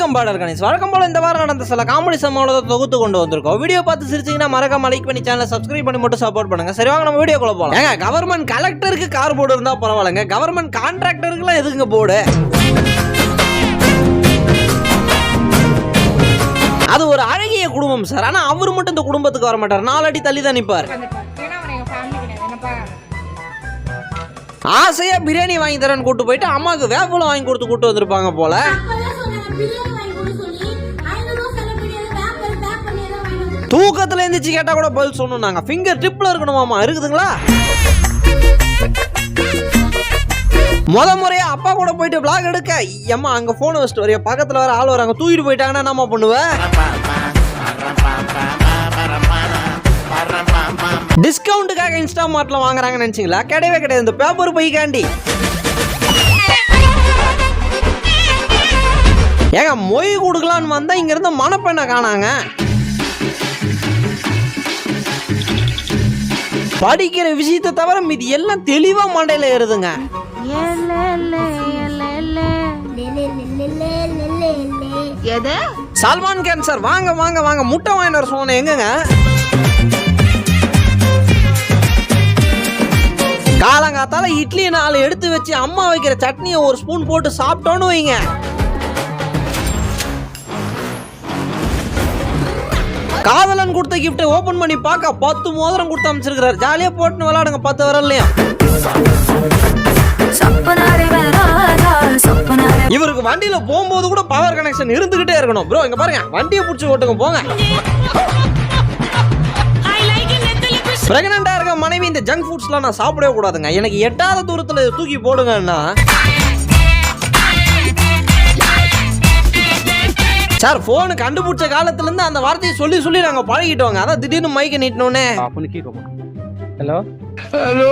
Welcome border Ganesh. வழக்கம் போல இந்த வாரம் நடந்த சில காமெடி சம்பவங்களை தொகுத்து கொண்டு வந்திருக்கோம். வீடியோ பார்த்து சிரிச்சீங்கன்னா மறக்காம லைக் பண்ணி சேனலை சப்ஸ்கிரைப் பண்ணி மட்டும் சப்போர்ட் பண்ணுங்க. சரி வாங்க நம்ம வீடியோக்குள்ள போலாம். ஏங்க கவர்மெண்ட் கலெக்டருக்கு கார் போர்டு இருந்தா பரவாயில்லைங்க, கவர்மெண்ட் கான்ட்ராக்டருக்குலாம் எதுக்குங்க போர்டு? அது ஒரு அழகிய குடும்பம் சார். ஆனா அவரு மட்டும் இந்த குடும்பத்துக்கு வர மாட்டார், 4 அடி தள்ளி தான் நிப்பார். ஆசையா பிரியாணி வாங்கி தரேன்னு கூட்டு போயிட்டு அம்மாவுக்கு வேப்பலம் வாங்கி கொடுத்து கூட்டு வந்திருப்பாங்க போல. தூக்கத்துல எந்திரிச்சு கேட்டா கூட பதில் சொல்லணும். நாங்க ஃபிங்கர் டிப்ல இருக்கணுமாமா, இருக்குதுங்களா? முறையா அப்பா கூட போயிட்டு vlog எடுக்க, அம்மா அங்க போன் வச்சுட்டு வரைய பக்கத்துல வர ஆள் வராங்க, தூக்கிட்டு போயிட்டாங்கன்னா என்னமா பண்ணுவ? டிஸ்கவுண்ட்டுக்காக இன்ஸ்டாமார்ட்ல வாங்குறாங்கன்னு நினைச்சீங்களா? கிடையவே கிடையாது. இந்த பேப்பர் பை கேண்டி ஏங்க மொய் கொடுக்கலான்னு வந்தா இங்க இருந்து மணப்பெண்ணை காணாங்க. படிக்கிற விஷயத்தை தவிர மீதி எல்லாம் தெளிவா மண்டையில ஏறுதுங்க. சல்மான் கான் சார் வாங்க வாங்க வாங்க முட்டை வாங்கிட்டு வர சொன்ன எங்கங்க? காலங்காத்தால இட்லி 4 எடுத்து வச்சு அம்மா வைக்கிற சட்னியை ஒரு ஸ்பூன் போட்டு சாப்பிட்டோன்னு வைங்க, காதலன் கொடுத்த கிஃப்ட் ஓபன் பண்ணி பார்க்க 10 மோதிரம் கொடுத்து அமைச்சிருக்கிறார். ஜாலியா போட்டு விளையாடுங்க 10 விரல்லையும். இவருக்கு வண்டியில போகும்போது கூட பவர் கனெக்ஷன் இருந்துகிட்டே இருக்கணும். ப்ரோ இங்க பாருங்க, வண்டியை புடிச்சு ஓட்டுங்க போங்க. பிரெக்னண்டா இருக்க மனைவி இந்த ஜங்க் ஃபுட்ஸ்லாம் நான் சாப்பிடவே கூடாதுங்க, எனக்கு எட்டாத தூரத்துல தூக்கி போடுங்கன்னா. சார் போன் கண்டுபிடிச்ச காலத்துல இருந்து அந்த வார்த்தையை சொல்லி சொல்லி நாங்க பழகிட்டோங்க. அதான் திடீர்னு மைக்க நீட்டனோனே ஹலோ ஹலோ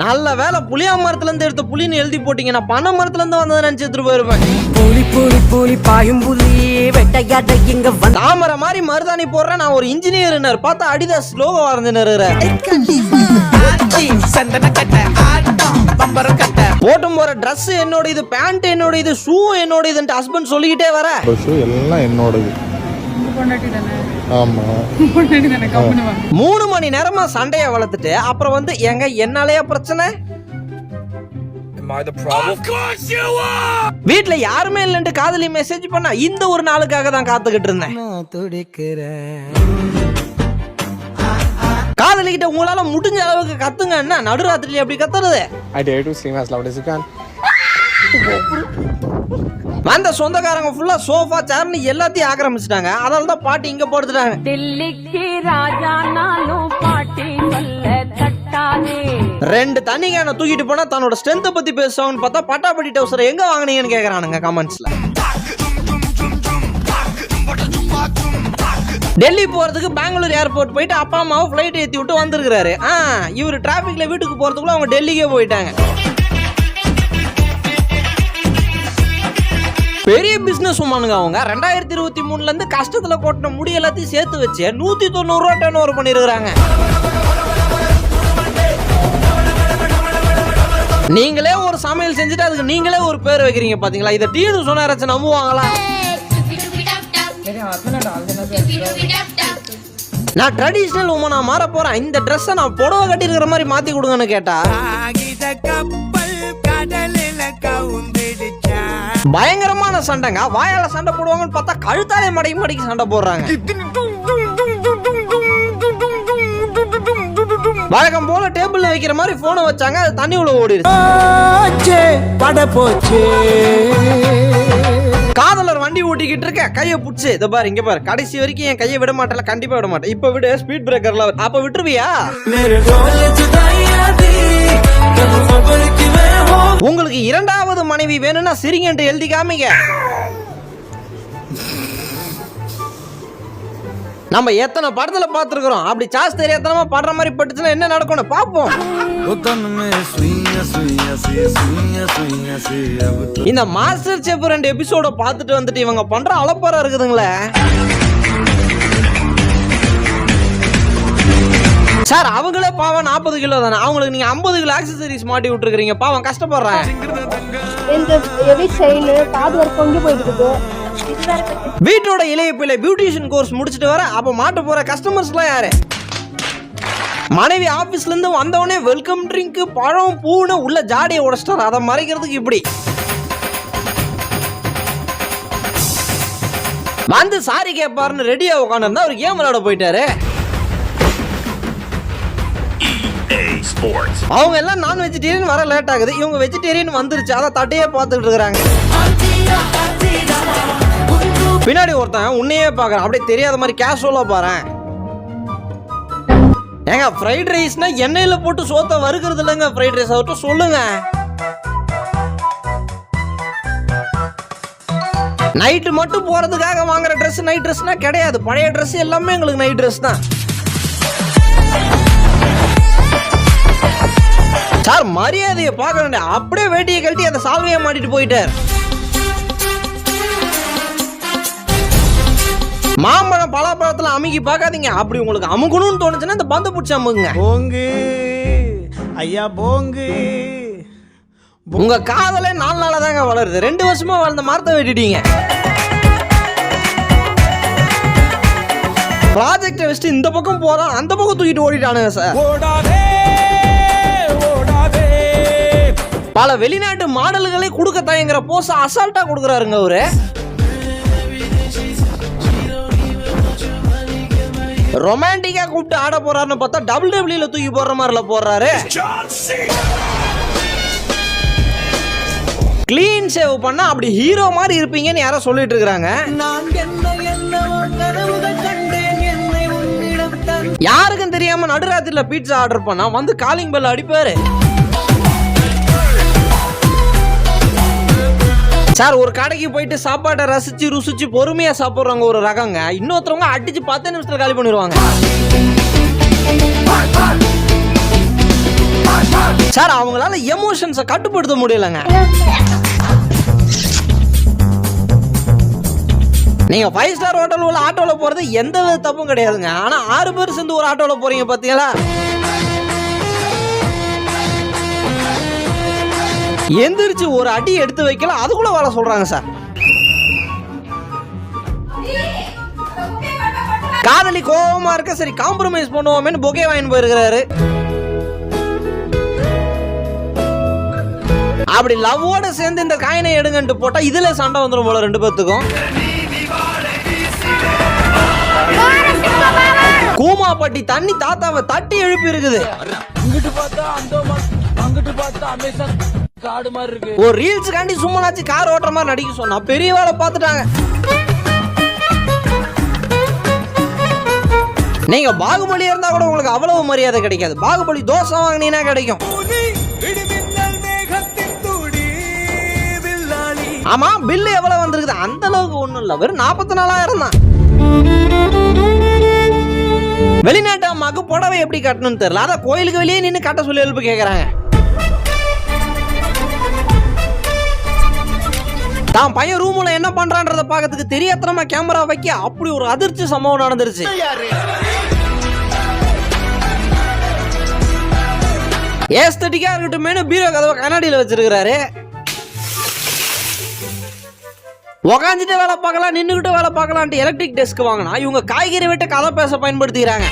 நல்ல வேலை புளியா மரத்துல இருந்து எடுத்த புலின்னு எழுதி போட்டீங்க. நான் பனை மரத்துல இருந்து வந்ததை நினைச்சு எடுத்துட்டு போயிருப்பேன். தாமரை மாதிரி மருதாணி போடுறேன், நான் ஒரு இன்ஜினியர் பார்த்தா அடிதாஸ் லோகோ வரைஞ்சினரு. போட்டும் போற ட்ரெஸ் என்னோட இது, பேண்ட் என்னோட இது, ஷூ என்னோட இது, ஹஸ்பண்ட் சொல்லிக்கிட்டே வர எல்லாம் என்னோடது. 3 மணி நேரமா சண்டைய வளர்த்துட்டு அப்புறம் வந்து எங்க என்னாலயா பிரச்சனை? வீட்டுல யாருமே இல்லன்ட்டு காதலி மெசேஜ் பண்ணா இந்த ஒரு நாளுக்காக தான் காத்துக்கிட்டு இருந்தேன். காதலிக்கிட்ட உங்களால முடிஞ்ச அளவுக்கு கத்துங்க. என்ன நடுராத்திரி அப்படி கத்துறது? வந்த சொந்தக்காரங்க ஃபுல்லா சோஃபா சேர்னு எல்லாத்தையும் ஆக்கிரமிச்சிட்டாங்க. அதனால தான் பாட்டி இங்க போடுறாங்க. டெல்லிக்கு ராஜானாலும் பாட்டி சொல்ல தட்டாதே. 2 தண்ணி கேனை தூக்கிட்டு போனா தன்னோட ஸ்ட்ரென்த் பத்தி பேசுவாங்கன்னு பார்த்தா பட்டாபட்டி டவுசர் எங்க வாங்குனீங்கன்னு கேக்குறானுங்க கமெண்ட்ஸ்ல. டெல்லி போறதுக்கு பெங்களூர் ஏர்போர்ட் போயிட்டு அப்பா அம்மாவை ஃபிளைட் ஏத்தி விட்டு வந்திருக்காரு. இவரு டிராபிக்ல வீட்டுக்கு போறதுக்குள்ள அவங்க டெல்லிக்கே போயிட்டாங்க. பெரிய பிசினஸ் உமானுங்க அவங்க. 2023ல இருந்து கஷ்டத்துல கொட்டின முடி எல்லாத்தையும் சேர்த்து வச்சு 190 ரூபா டர்ன் ஓவர் பண்ணிருக்காங்க. நீங்களே ஒரு சமையல் செஞ்சுட்டு அதுக்கு நீங்களே ஒரு பேர் வைக்கிறீங்க பாத்தீங்களா? இதை டீனு சொன்னாராச்சு நம்புவாங்களா? நான் ட்ரெடிஷனல் உமனா மாற போறேன், இந்த ட்ரெஸ்ஸை நான் புடவை கட்டி இருக்கிற மாதிரி மாத்தி கொடுங்கன்னு கேட்டா பயங்கரமான சண்டைங்க. வாயால சண்டை போடுவாங்கன்னு பார்த்தா கழுத்தாலே மடக்கி சண்டை போடுறாங்க. வழக்கம் போல டேபிள்ல வைக்கிற மாதிரி போனை வச்சாங்க, அது தண்ணி உள்ள ஓடிடுச்சு. காதலர் வண்டி ஓட்டிக்கிட்டு இருக்க கையை புடிச்சு இத பாரு இங்க பாரு, கடைசி வரைக்கும் என் கையை விட மாட்டேன், கண்டிப்பா விட மாட்டேன். இப்ப விடு, ஸ்பீட் பிரேக்கர்ல அப்ப விட்டுருவியா? உங்களுக்கு 2வது மனைவி வேணும்னா சிரிங்கன்ட்டு எழுதி காமிங்க. நம்ம எத்தனை படத்துல பாத்துருக்கிறோம். அப்படி சாஸ் தெரியாதனமா படுற மாதிரி பட்டுச்சுன்னா என்ன நடக்கும்னு பாப்போம். இந்த மாஸ்டர் செஃப் 2 எபிசோட பாத்துட்டு வந்துட்டு இவங்க பண்ற அலப்பறம் இருக்குதுங்களே. சார் அவங்களே பாவம் 40 கிலோ தானே, அவங்களுக்கு நீங்க 50 கிலோ ஆக்சசரிஸ் மாட்டி விட்டுருக்கீங்க, பாவம் கஷ்டப்படுறாங்க. இந்த ஹெவி செயின் காது வரை தொங்கி போயிட்டு இருக்கு. வீட்டோட இளைய பிள்ளை பியூட்டிஷியன் கோர்ஸ் முடிச்சிட்டு வர, அப்ப மாட்ட போற கஸ்டமர்ஸ்லாம் யாரு? மனைவி ஆபீஸ்ல இருந்து வந்தவனே வெல்கம் ட்ரிங்க் பழம் பூன்னு உள்ள ஜாடியை உடைச்சிட்டாரு. அதை மறைக்கிறதுக்கு இப்படி வந்து சாரி கேட்பாருன்னு ரெடியா உட்காந்துருந்தா ஒரு கேம் விளையாட போயிட்டாரு. அவங்க எல்லாம் நான் வெஜிடேரியன் வர லேட் ஆகுது, இவங்க வெஜிடேரியன் வந்துருச்சு, அதை தட்டையே பார்த்துட்டு இருக்காங்க. பின்னாடி ஒருத்தன் உன்னையே பாக்குறான், அப்படியே தெரியாத மாதிரி கேஷுவலா பாரு. ஏங்க ஃப்ரைட் ரைஸ்னா எண்ணெயில போட்டு சோத்த வறுக்கிறது இல்லைங்க ஃப்ரைட் ரைஸ், அவர்கிட்ட சொல்லுங்க. நைட்டு மட்டும் போறதுக்காக வாங்குற ட்ரெஸ் நைட் ட்ரெஸ்னா கிடையாது, பழைய ட்ரெஸ் எல்லாமே எங்களுக்கு நைட் ட்ரெஸ் தான். சார் மரியாதையை பார்க்க, அப்படியே வேட்டியை கழட்டி அந்த சால்வையை மாட்டிட்டு போயிட்டார். மாம்பழம் பலாப்பழத்துல அமுக்கி பார்க்காதீங்க, அப்படி உங்களுக்கு அமுக்கணும்னு தோணுச்சுன்னா இந்த பந்து பிடிச்சி அமுக்குங்க. போங்கு ஐயா போங்கு. உங்க காதலே 4 நாளா தாங்க வளருது, 2 வருஷமா வளர்ந்த மரத்தை வெட்டிட்டீங்க. ப்ராஜெக்டை வச்சுட்டு இந்த பக்கம் போறான், அந்த பக்கம் தூக்கிட்டு ஓடிட்டானுங்க சார். பல வெளிநாட்டு மாடல்களை கொடுக்க தயங்குற போஸ் அசால்ட்டா கொடுக்குறாருங்க அவரு. ரொமான்டிக்கா கூப்பிட்டு ஆட போறாருன்னு பார்த்தா WWE தூக்கி போடுற மாதிரில போடுறாரு. கிளீன் சேவ் பண்ணா அப்படி ஹீரோ மாதிரி இருப்பீங்கன்னு யாரோ சொல்லிட்டு இருக்காங்க. யாருக்கும் தெரியாம நடுராத்திரில பீட்சா ஆர்டர் பண்ணா வந்து காலிங் பெல் அடிப்பாரு. சார் ஒரு கடைக்கு போயிட்டு சாப்பாட்டை ரசிச்சு ருசிச்சு பொறுமையா சாப்பிடுறாங்க ஒரு ரகங்க, இன்னொருத்தவங்க அடிச்சு 10 நிமிஷத்துல காலி பண்ணிடுவாங்க. சார் அவங்களால எமோஷன்ஸை கட்டுப்படுத்த முடியலங்க. நீங்க 5 ஸ்டார் ஹோட்டல் உள்ள ஆட்டோல போறது எந்த வித தப்பும் கிடையாதுங்க, ஆனா 6 பேர் சேர்ந்து ஒரு ஆட்டோல போறீங்க பாத்தீங்களா? எந்திரிச்சு ஒரு அடி எடுத்து வைக்கல, அதுக்குள்ள வேலை சொல்றாங்க சார். காதலி கோபமா இருக்க, சரி காம்ப்ரமைஸ் பண்ணுவோமேன்னு பொகே வாங்கிட்டு போயிருக்கிறாரு. அப்படி லவ்வோட சேர்ந்து இந்த காயினை எடுங்கன்ட்டு போட்டா இதுல சண்டை வந்துடும் போல 2 பேத்துக்கும். கூமாப்பட்டி தண்ணி தாத்தாவை தட்டி எழுப்பி இருக்குது. ஒரு ரீல்ஸ் காண்டி சும்மாச்சு கார் ஓட்டுற மாதிரி நடிக்க சொன்னா பெரிய வேலை பார்த்துட்டாங்க. நீங்க பாகுபலி இருந்தா கூட உங்களுக்கு அவ்வளவு மரியாதை கிடைக்காது, பாகுபலி தோசை வாங்கினீங்கன்னா கிடைக்கும். ஆமா பில்லு எவ்வளவு வந்திருக்குது? அந்த அளவுக்கு ஒண்ணும் இல்ல, வெறும் 44,000 தான். வெளிநாட்டு அம்மாக்கு புடவை எப்படி கட்டணும்னு தெரியல, அதான் கோயிலுக்கு வெளியே நின்று கட்ட சொல்லி எழுப்பு கேக்குறாங்க. தான் பையன் ரூம்ல என்ன பண்றான்றத பாக்கிறதுக்கு தெரியாதனமா கேமரா வைக்க அப்படி ஒரு அதிர்ச்சி சம்பவம் நடந்துருச்சு. ஏஸ்தட்டிக்கா இருக்கட்டும் பீரோ கதவை கண்ணாடியில வச்சிருக்கிறாரு. உக்காந்துட்டு வேலை பார்க்கலாம், நின்றுகிட்டு வேலை பார்க்கலான்ட்டு எலக்ட்ரிக் டெஸ்க் வாங்கினா இவங்க காய்கறி விட்டு கதை பேச பயன்படுத்திக்கிறாங்க.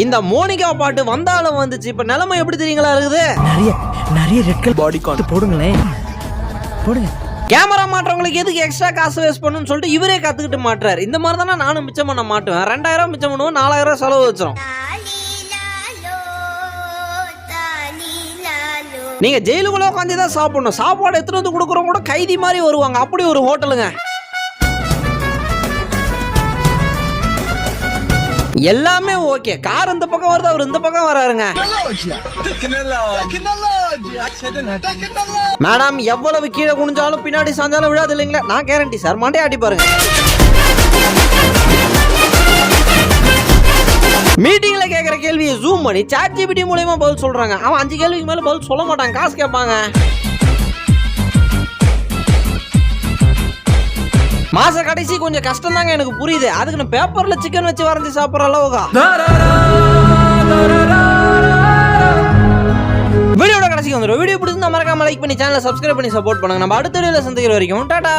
இந்த மோனிகா பாட்டு வந்தாலும் வந்துச்சு, இப்ப நிலைமை எப்படி தெரியுங்களா இருக்குது? நிறைய ரெட் கலர் பாடி கார்டு போடுங்களேன், போடுங்க. கேமரா மாற்றவங்களுக்கு எதுக்கு எக்ஸ்ட்ரா காசு வேஸ்ட் பண்ணுன்னு சொல்லிட்டு இவரே கத்துக்கிட்டு மாட்டுறாரு. இந்த மாதிரி தானே நானும் மிச்சம் பண்ண மாட்டுவேன். 2000 மிச்சம் பண்ணுவோம், 4000 செலவு வச்சிரும். நீங்க ஜெயிலுக்குள்ள உட்காந்து தான் சாப்பிடணும், சாப்பாடு எடுத்துட்டு வந்து கொடுக்குறவங்க கூட கைதி மாதிரி வருவாங்க, அப்படி ஒரு ஹோட்டலுங்க. எல்லாமே ஓகே, கார் இந்த பக்கம் வருது, அவர் இந்த பக்கம் வராருங்க. மேடம் எவ்வளவு கீழே குனிஞ்சாலும் பின்னாடி சாஞ்சாலும் விழாது இல்லைங்களா? நான் கேரண்டி சார், மண்டே ஆட்டி பாருங்க. மீட்டிங்ல கேக்குற கேள்வியை ஜூம் பண்ணி ChatGPT மூலமா பதில் சொல்றாங்க. அவன் 5 கேள்விக்கு மேல பதில் சொல்ல மாட்டாங்க, காசு கேட்பாங்க. மாச கடைசி கொஞ்சம் கஷ்டம் தாங்க எனக்கு புரியுது. அதுக்கு நான் பேப்பர்ல சிக்கன் வச்சு வரைஞ்சி சாப்பிடுற அளவுக்கா. வீடியோட கடைசிக்கு வந்துடும். வீடியோ பிடிச்சிருந்தா மறக்காம லைக் பண்ணி சேனலை சப்ஸ்கிரைப் பண்ணி சப்போர்ட் பண்ணுங்க. நம்ம அடுத்த வீடியோல சந்திக்கிற வரைக்கும் டாடா.